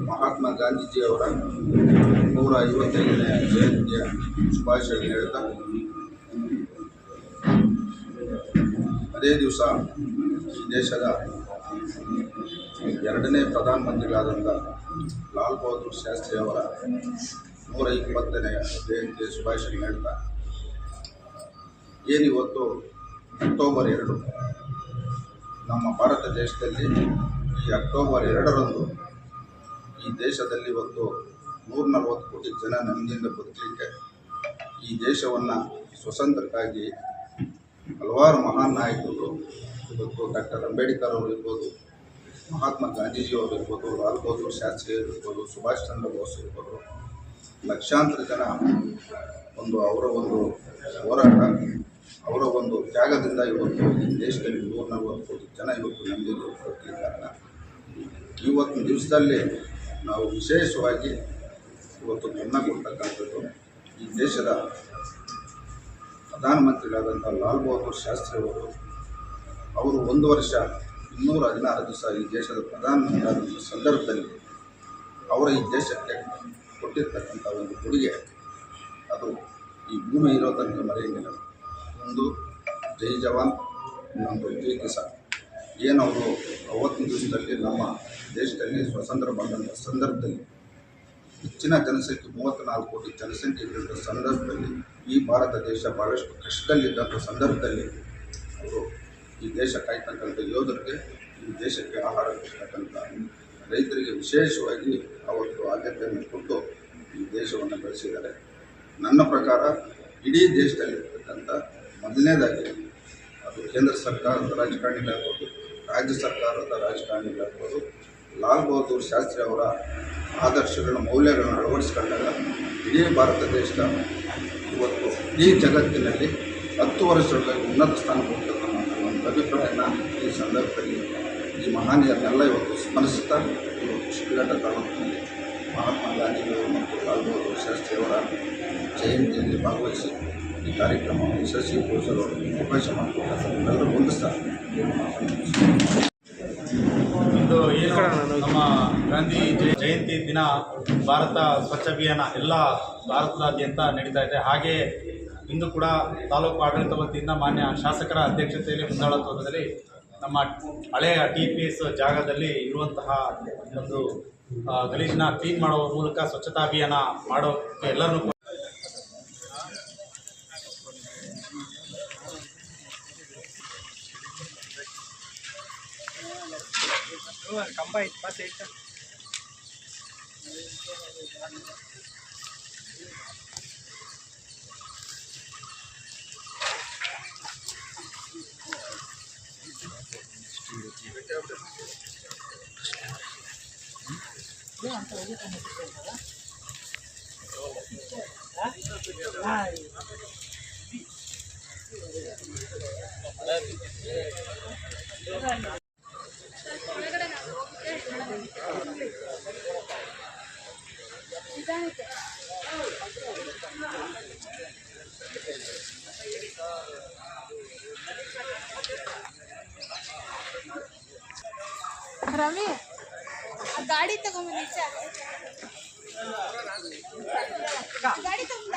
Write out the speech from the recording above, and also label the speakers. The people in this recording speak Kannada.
Speaker 1: ಮಹಾತ್ಮ ಗಾಂಧೀಜಿಯವರ 155ನೇ ಜಯಂತಿಯ ಶುಭಾಶಯ ಹೇಳ್ತಾ, ಅದೇ ದಿವಸ ಈ ದೇಶದ ಎರಡನೇ ಪ್ರಧಾನಮಂತ್ರಿಗಳಾದಂಥ ಲಾಲ್ ಬಹದ್ದೂರ್ ಶಾಸ್ತ್ರಿ ಅವರ 120ನೇ ಜಯಂತಿಯ ಶುಭಾಶಯ ಹೇಳ್ತಾ, ಏನಿವತ್ತು ಅಕ್ಟೋಬರ್ 2 ನಮ್ಮ ಭಾರತ ದೇಶದಲ್ಲಿ ಈ ಅಕ್ಟೋಬರ್ 2ರಂದು ಈ ದೇಶದಲ್ಲಿ ಇವತ್ತು 140 ಕೋಟಿ ಜನ ನೆಮ್ಮದಿಯಿಂದ ಬದುಕಲಿಕ್ಕೆ, ಈ ದೇಶವನ್ನು ಸ್ವತಂತ್ರಕ್ಕಾಗಿ ಹಲವಾರು ಮಹಾನ್ ನಾಯಕರು ಇವತ್ತು ಡಾಕ್ಟರ್ ಅಂಬೇಡ್ಕರ್ ಅವರು ಇರ್ಬೋದು, ಮಹಾತ್ಮ ಗಾಂಧೀಜಿಯವರು ಇರ್ಬೋದು, ಲಾಲ್ ಬಹದ್ದೂರ್ ಶಾಸ್ತ್ರಿ ಇರ್ಬೋದು, ಸುಭಾಷ್ ಚಂದ್ರ ಬೋಸ್ ಇರ್ಬೋದು, ಲಕ್ಷಾಂತರ ಜನ ಅವರ ಒಂದು ಹೋರಾಟ, ಅವರ ಒಂದು ತ್ಯಾಗದಿಂದ ಇವತ್ತು ಈ ದೇಶದಲ್ಲಿ 140 ಕೋಟಿ ಜನ ಇವತ್ತು ನೆಮ್ಮದಿಯಿಂದ ಬದುಕಲಿಕ್ಕೆ ಕಾರಣ. ಇವತ್ತಿನ ದಿವಸದಲ್ಲಿ ನಾವು ವಿಶೇಷವಾಗಿ ಇವತ್ತು ಗಮನ ಕೊಡ್ತಕ್ಕಂಥದ್ದು ಈ ದೇಶದ ಪ್ರಧಾನಮಂತ್ರಿಗಳಾದಂಥ ಲಾಲ್ ಬಹದ್ದೂರ್ ಶಾಸ್ತ್ರಿ ಅವರು 1 ವರ್ಷ 216 ದಿವಸ ಈ ದೇಶದ ಪ್ರಧಾನಮಂತ್ರಿ ಆದಂಥ ಸಂದರ್ಭದಲ್ಲಿ ಅವರ ಈ ದೇಶಕ್ಕೆ ಕೊಟ್ಟಿರ್ತಕ್ಕಂಥ ಒಂದು ಕೊಡುಗೆ ಅದು ಈ ಭೂಮಿ ಇರೋ ತನಕ ಮರೆಯಂಗಿಲ್ಲ. ಒಂದು ಜೈ ಜವಾನ್, ಇನ್ನೊಂದು ಜೈ ಕಿಸಾನ್. ಏನವರು ಅವತ್ತಿನ ದಿವಸದಲ್ಲಿ ನಮ್ಮ ದೇಶದಲ್ಲಿ ಸ್ವತಂತ್ರ ಬಂದಂಥ ಸಂದರ್ಭದಲ್ಲಿ ಹೆಚ್ಚಿನ ಜನಸಂಖ್ಯೆ 34 ಕೋಟಿ ಜನಸಂಖ್ಯೆ ಇದ್ದಂಥ ಸಂದರ್ಭದಲ್ಲಿ ಈ ಭಾರತ ದೇಶ ಭಾಳಷ್ಟು ಕಷ್ಟದಲ್ಲಿದ್ದಂಥ ಸಂದರ್ಭದಲ್ಲಿ ಅವರು ಈ ದೇಶ ಕಾಯ್ತಕ್ಕಂಥ ಯೋಧರಿಗೆ, ಈ ದೇಶಕ್ಕೆ ಆಹಾರ ಕೊಡ್ತಕ್ಕಂಥ ರೈತರಿಗೆ ವಿಶೇಷವಾಗಿ ಅವತ್ತು ಆದ್ಯತೆಯನ್ನು ಕೊಟ್ಟು ಈ ದೇಶವನ್ನು ಬೆಳೆಸಿದ್ದಾರೆ. ನನ್ನ ಪ್ರಕಾರ ಇಡೀ ದೇಶದಲ್ಲಿರ್ತಕ್ಕಂಥ ಮೊದಲನೇದಾಗಿ ಅದು ಕೇಂದ್ರ ಸರ್ಕಾರದ ರಾಜಕಾರಣಿಗಳಾಗ್ಬೋದು, ರಾಜ್ಯ ಸರ್ಕಾರದ ರಾಜಕಾರಣಿಗಳಾಗ್ಬೋದು, ಲಾಲ್ ಬಹದ್ದೂರ್ ಶಾಸ್ತ್ರಿ ಅವರ ಆದರ್ಶಗಳ ಮೌಲ್ಯಗಳನ್ನು ಅಳವಡಿಸ್ಕೊಂಡಾಗ ಇಡೀ ಭಾರತ ದೇಶ ಇವತ್ತು ಈ ಜಗತ್ತಿನಲ್ಲಿ 10 ವರ್ಷದೊಳಗೆ ಉನ್ನತ ಸ್ಥಾನ ಕೊಡ್ತಕ್ಕಂಥ ಒಂದು ಅಭಿಪ್ರಾಯನ ಈ ಸಂದರ್ಭದಲ್ಲಿ ಈ ಮಹಾನೀಯರನ್ನೆಲ್ಲ ಇವತ್ತು ಸ್ಮರಿಸುತ್ತಾ ಇವತ್ತು ಶಿಡ್ಲಘಟ್ಟ ತಾಲೂಕಿನಲ್ಲಿ ಮಹಾತ್ಮ ಗಾಂಧೀಜಿಯವರು ಮತ್ತು ಲಾಲ್ ಬಹದ್ದೂರ್ ಶಾಸ್ತ್ರಿ ಅವರ ಜಯಂತಿಯಲ್ಲಿ ಭಾಗವಹಿಸಿ ಈ ಕಾರ್ಯಕ್ರಮವನ್ನು ಯಶಸ್ವಿಗೊಳಿಸಲು ಅವಕಾಶ ಮಾಡಿಕೊಡ್ತಾರೆ. ಎಲ್ಲರೂ ಹೊಂದಿಸ್ತಾರೆ.
Speaker 2: ಇಂದು ಏನು ನಮ್ಮ ಗಾಂಧಿ ಜಯಂತಿ ದಿನ ಭಾರತ ಸ್ವಚ್ಛ ಅಭಿಯಾನ ಎಲ್ಲ ಭಾರತದಾದ್ಯಂತ ನಡೀತಾ ಇದೆ. ಹಾಗೆಯೇ ಇಂದು ಕೂಡ ತಾಲೂಕು ಆಡಳಿತ ವತಿಯಿಂದ ಮಾನ್ಯ ಶಾಸಕರ ಅಧ್ಯಕ್ಷತೆಯಲ್ಲಿ ಮುಂದಾಳತ್ವದಲ್ಲಿ ನಮ್ಮ ಹಳೆಯ TPS ಜಾಗದಲ್ಲಿ ಇರುವಂತಹ ಒಂದು ಗಲೀಜನ್ನ ಕ್ಲೀನ್ ಮಾಡುವ ಮೂಲಕ ಸ್ವಚ್ಛತಾ ಅಭಿಯಾನ ಮಾಡೋಕ್ಕೆ ಎಲ್ಲರನ್ನೂ ಕಂಬ ಇತ್ತು.
Speaker 3: ರವಿ ಗಾಡಿ ತಗೊಂಬಂದ ಗಾಡಿ ತಗೊಂಡ